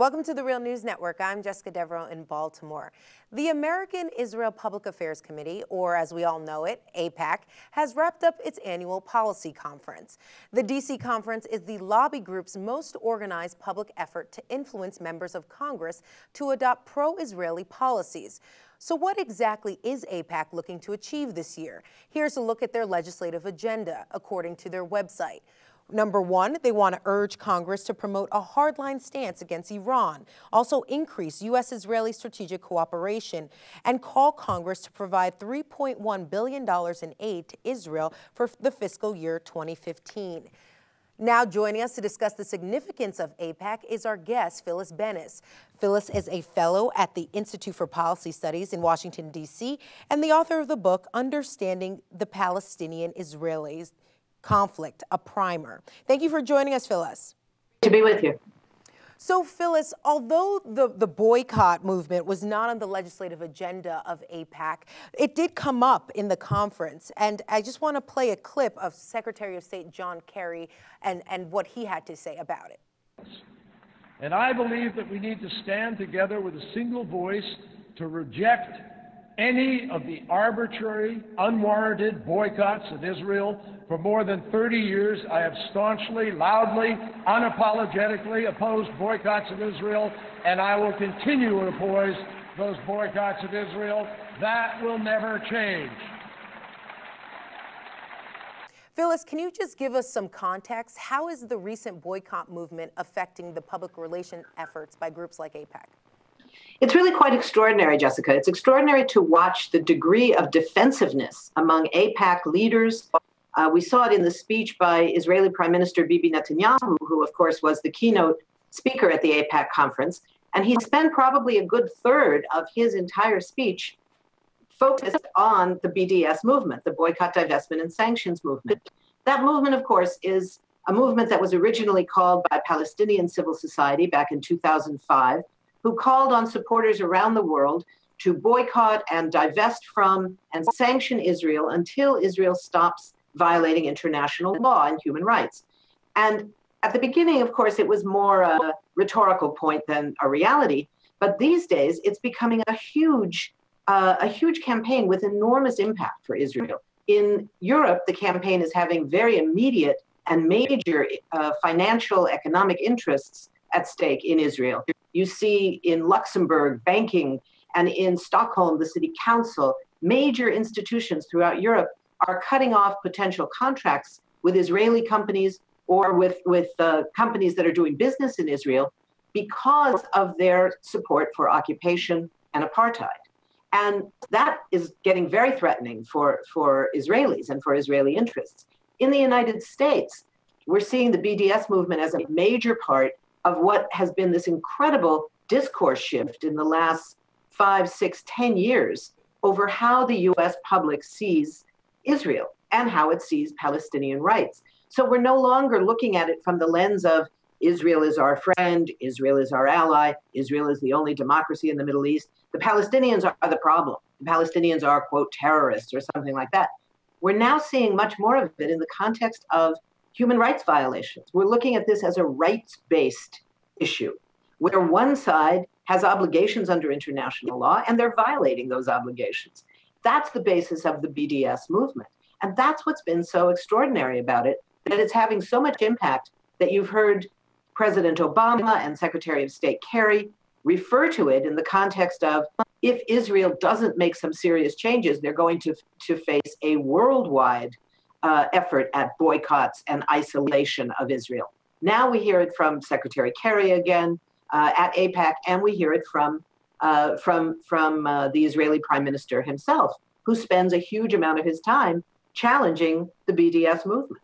Welcome to the Real News Network. I'm Jessica Devereaux in Baltimore. The American-Israel Public Affairs Committee, or as we all know it, AIPAC, has wrapped up its annual policy conference. The D.C. conference is the lobby group's most organized public effort to influence members of Congress to adopt pro-Israeli policies. So what exactly is AIPAC looking to achieve this year? Here's a look at their legislative agenda, according to their website. Number one, they want to urge Congress to promote a hardline stance against Iran, also increase U.S.-Israeli strategic cooperation, and call Congress to provide $3.1 billion in aid to Israel for the fiscal year 2015. Now joining us to discuss the significance of AIPAC is our guest, Phyllis Bennis. Phyllis is a fellow at the Institute for Policy Studies in Washington, D.C., and the author of the book, Understanding the Palestinian-Israeli Conflict, a primer. Thank you for joining us, Phyllis. To be with you. So, Phyllis, although the boycott movement was not on the legislative agenda of AIPAC, it did come up in the conference. And I just want to play a clip of Secretary of State John Kerry and what he had to say about it. And I believe that we need to stand together with a single voice to reject any of the arbitrary, unwarranted boycotts of Israel. For more than 30 years, I have staunchly, loudly, unapologetically opposed boycotts of Israel, and I will continue to oppose those boycotts of Israel. That will never change. Phyllis, can you just give us some context? How is the recent boycott movement affecting the public relation efforts by groups like AIPAC? It's really quite extraordinary, Jessica. It's extraordinary to watch the degree of defensiveness among AIPAC leaders. We saw it in the speech by Israeli Prime Minister Bibi Netanyahu, who, of course, was the keynote speaker at the AIPAC conference. And he spent probably a good third of his entire speech focused on the BDS movement, the Boycott, Divestment, and Sanctions movement. That movement, of course, is a movement that was originally called by Palestinian civil society back in 2005, who called on supporters around the world to boycott and divest from and sanction Israel until Israel stops violating international law and human rights. And at the beginning, of course, it was more a rhetorical point than a reality. But these days, it's becoming a huge campaign with enormous impact for Israel. In Europe, the campaign is having very immediate and major financial, economic interests at stake in Israel. You see in Luxembourg, banking, and in Stockholm, the city council, major institutions throughout Europe are cutting off potential contracts with Israeli companies or with companies that are doing business in Israel because of their support for occupation and apartheid. And that is getting very threatening for Israelis and for Israeli interests. In the United States, we're seeing the BDS movement as a major part of what has been this incredible discourse shift in the last 5, 6, 10 years over how the U.S. public sees Israel and how it sees Palestinian rights. So we're no longer looking at it from the lens of Israel is our friend, Israel is our ally, Israel is the only democracy in the Middle East. The Palestinians are the problem. The Palestinians are, quote, terrorists or something like that. We're now seeing much more of it in the context of human rights violations. We're looking at this as a rights-based issue, where one side has obligations under international law, and they're violating those obligations. That's the basis of the BDS movement. And that's what's been so extraordinary about it, that it's having so much impact that you've heard President Obama and Secretary of State Kerry refer to it in the context of, if Israel doesn't make some serious changes, they're going to face a worldwide effort at boycotts and isolation of Israel. Now we hear it from Secretary Kerry again at AIPAC, and we hear it from the Israeli Prime Minister himself, who spends a huge amount of his time challenging the BDS movement.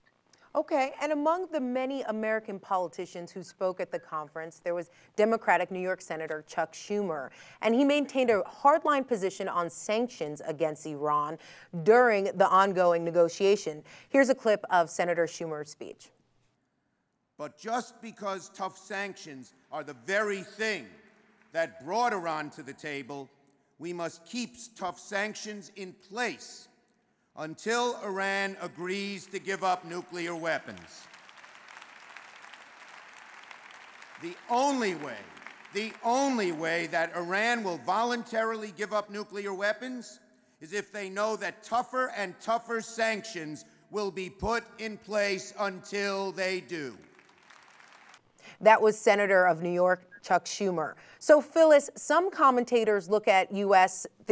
Okay, and among the many American politicians who spoke at the conference, there was Democratic New York Senator Chuck Schumer, and he maintained a hardline position on sanctions against Iran during the ongoing negotiation. Here's a clip of Senator Schumer's speech. But just because tough sanctions are the very thing that brought Iran to the table, we must keep tough sanctions in place until Iran agrees to give up nuclear weapons. The only way The only way that Iran will voluntarily give up nuclear weapons is if they know that tougher and tougher sanctions will be put in place until they do. That was Senator of New York Chuck Schumer. So, Phyllis, some commentators look at the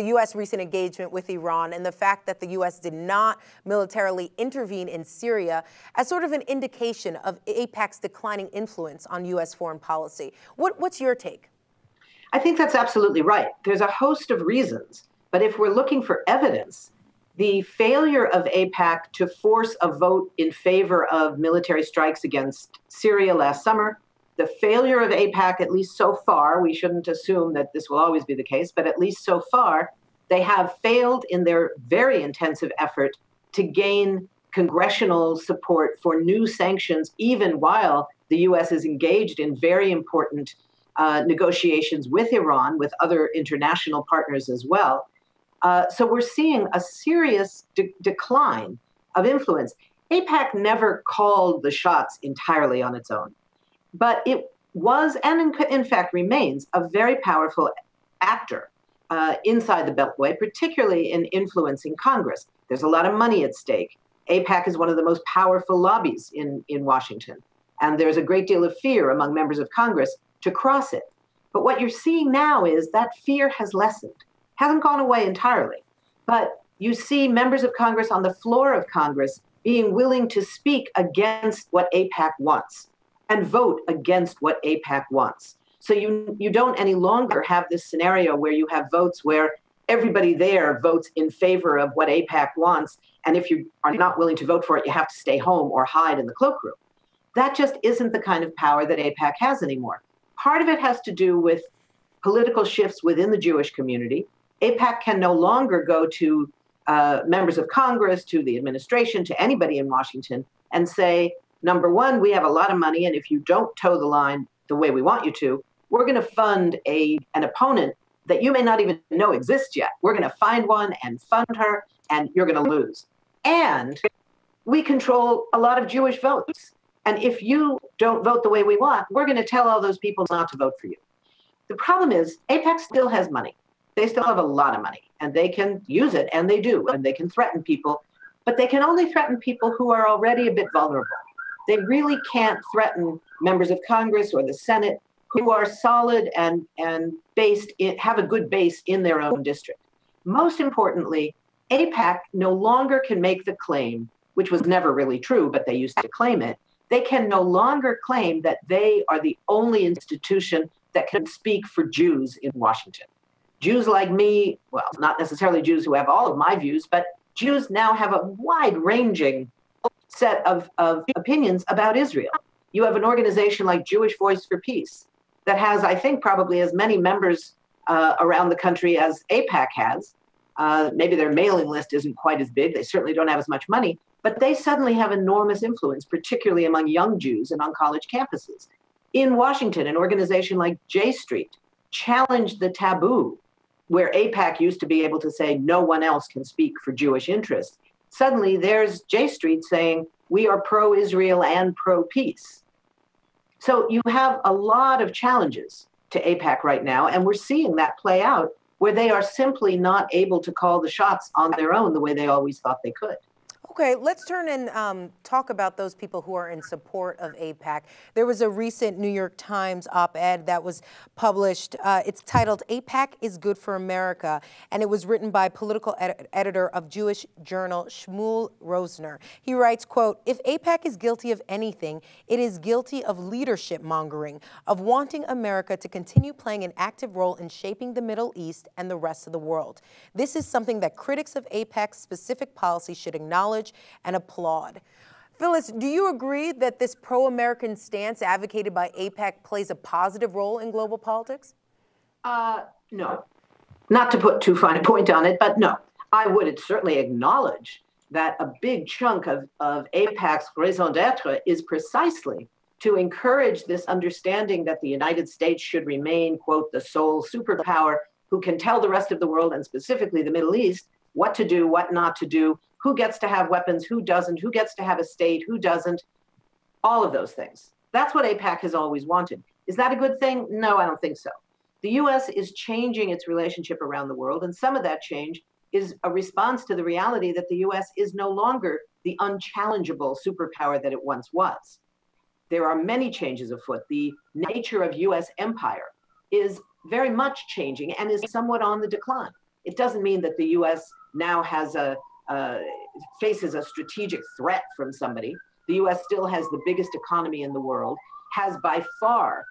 U.S. recent engagement with Iran and the fact that the U.S. did not militarily intervene in Syria as sort of an indication of AIPAC's declining influence on U.S. foreign policy. What's your take? I think that's absolutely right. There's a host of reasons, but if we're looking for evidence, the failure of AIPAC to force a vote in favor of military strikes against Syria last summer, the failure of AIPAC, at least so far, we shouldn't assume that this will always be the case, but at least so far, they have failed in their very intensive effort to gain congressional support for new sanctions, even while the U.S. is engaged in very important negotiations with Iran, with other international partners as well. So we're seeing a serious decline of influence. AIPAC never called the shots entirely on its own, but it was, and in fact remains, a very powerful actor inside the Beltway, particularly in influencing Congress. There's a lot of money at stake. AIPAC is one of the most powerful lobbies in Washington, and there's a great deal of fear among members of Congress to cross it. But what you're seeing now is that fear has lessened. Hasn't gone away entirely, but you see members of Congress on the floor of Congress being willing to speak against what AIPAC wants and vote against what AIPAC wants. So you don't any longer have this scenario where you have votes where everybody there votes in favor of what AIPAC wants, and if you are not willing to vote for it, you have to stay home or hide in the cloakroom. That just isn't the kind of power that AIPAC has anymore. Part of it has to do with political shifts within the Jewish community. AIPAC can no longer go to members of Congress, to the administration, to anybody in Washington and say, number one, we have a lot of money, and if you don't toe the line the way we want you to, we're going to fund an opponent that you may not even know exists yet. We're going to find one and fund her, and you're going to lose. And we control a lot of Jewish votes. And if you don't vote the way we want, we're going to tell all those people not to vote for you. The problem is AIPAC still has money. They still have a lot of money, and they can use it, and they do, and they can threaten people, but they can only threaten people who are already a bit vulnerable. They really can't threaten members of Congress or the Senate who are solid and have a good base in their own district. Most importantly, AIPAC no longer can make the claim, which was never really true, but they used to claim it. They can no longer claim that they are the only institution that can speak for Jews in Washington. Jews like me, well, not necessarily Jews who have all of my views, but Jews now have a wide-ranging set of opinions about Israel. You have an organization like Jewish Voice for Peace that has, I think, probably as many members around the country as AIPAC has. Maybe their mailing list isn't quite as big. They certainly don't have as much money, but they suddenly have enormous influence, particularly among young Jews and on college campuses. In Washington, an organization like J Street challenged the taboo where AIPAC used to be able to say no one else can speak for Jewish interests. Suddenly there's J Street saying we are pro-Israel and pro-peace. So you have a lot of challenges to AIPAC right now, and we're seeing that play out where they are simply not able to call the shots on their own the way they always thought they could. Okay, let's turn and talk about those people who are in support of AIPAC. There was a recent New York Times op-ed that was published. It's titled, "AIPAC is Good for America," and it was written by political editor of Jewish journal Shmuel Rosner. He writes, quote, "If AIPAC is guilty of anything, it is guilty of leadership mongering, of wanting America to continue playing an active role in shaping the Middle East and the rest of the world. This is something that critics of AIPAC's specific policy should acknowledge and applaud." Phyllis, do you agree that this pro-American stance advocated by AIPAC plays a positive role in global politics? No. Not to put too fine a point on it, but no. I would certainly acknowledge that a big chunk of AIPAC's raison d'etre is precisely to encourage this understanding that the United States should remain, quote, the sole superpower who can tell the rest of the world, and specifically the Middle East, what to do, what not to do, who gets to have weapons, who doesn't, who gets to have a state, who doesn't, all of those things. That's what AIPAC has always wanted. Is that a good thing? No, I don't think so. The US is changing its relationship around the world, and some of that change is a response to the reality that the US is no longer the unchallengeable superpower that it once was. There are many changes afoot. The nature of US empire is very much changing and is somewhat on the decline. It doesn't mean that the US now has faces a strategic threat from somebody. The US still has the biggest economy in the world, has by far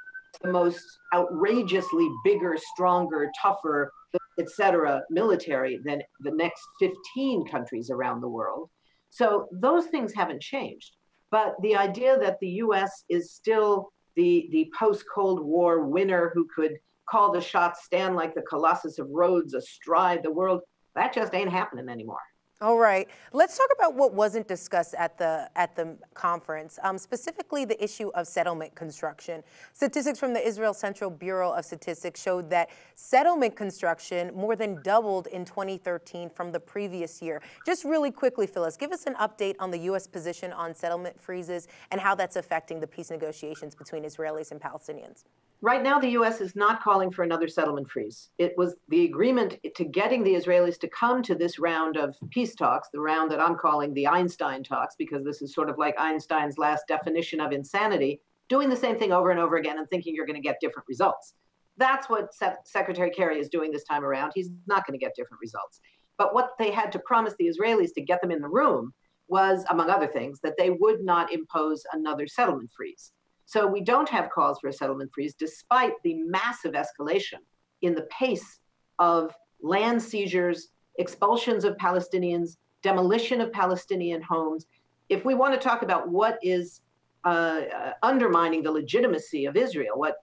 the most outrageously bigger, stronger, tougher, etc. military than the next 15 countries around the world. So those things haven't changed. But the idea that the US is still the post-Cold War winner who could call the shots, stand like the Colossus of Rhodes astride the world, that just ain't happening anymore. All right, let's talk about what wasn't discussed at the conference, specifically the issue of settlement construction. Statistics from the Israel Central Bureau of Statistics showed that settlement construction more than doubled in 2013 from the previous year. Just really quickly, Phyllis, give us an update on the U.S. position on settlement freezes and how that's affecting the peace negotiations between Israelis and Palestinians. Right now, the U.S. is not calling for another settlement freeze. It was the agreement to getting the Israelis to come to this round of peace talks, the round that I'm calling the Einstein talks, because this is sort of like Einstein's last definition of insanity, doing the same thing over and over again and thinking you're going to get different results. That's what Secretary Kerry is doing this time around. He's not going to get different results. But what they had to promise the Israelis to get them in the room was, among other things, that they would not impose another settlement freeze. So we don't have calls for a settlement freeze, despite the massive escalation in the pace of land seizures, expulsions of Palestinians, demolition of Palestinian homes. If we want to talk about what is undermining the legitimacy of Israel, what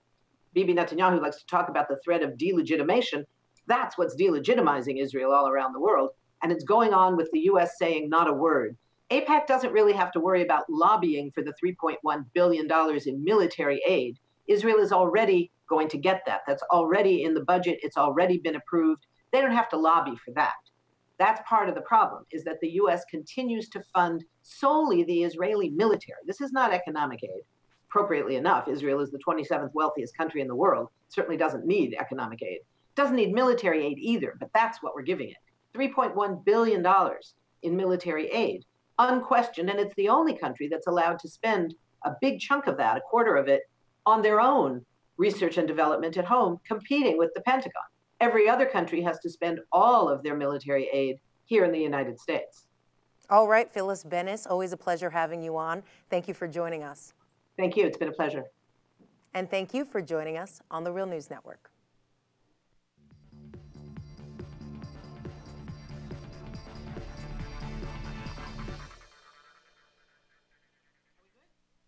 Bibi Netanyahu likes to talk about, the threat of delegitimation, that's what's delegitimizing Israel all around the world. And it's going on with the US saying not a word. AIPAC doesn't really have to worry about lobbying for the $3.1 billion in military aid. Israel is already going to get that. That's already in the budget. It's already been approved. They don't have to lobby for that. That's part of the problem, is that the US continues to fund solely the Israeli military. This is not economic aid. Appropriately enough, Israel is the 27th wealthiest country in the world. It certainly doesn't need economic aid. It doesn't need military aid either, but that's what we're giving it. $3.1 billion in military aid. Unquestioned, and it's the only country that's allowed to spend a big chunk of that, a quarter of it, on their own research and development at home, competing with the Pentagon. Every other country has to spend all of their military aid here in the United States. All right, Phyllis Bennis, always a pleasure having you on. Thank you for joining us. Thank you. It's been a pleasure. And thank you for joining us on the Real News Network.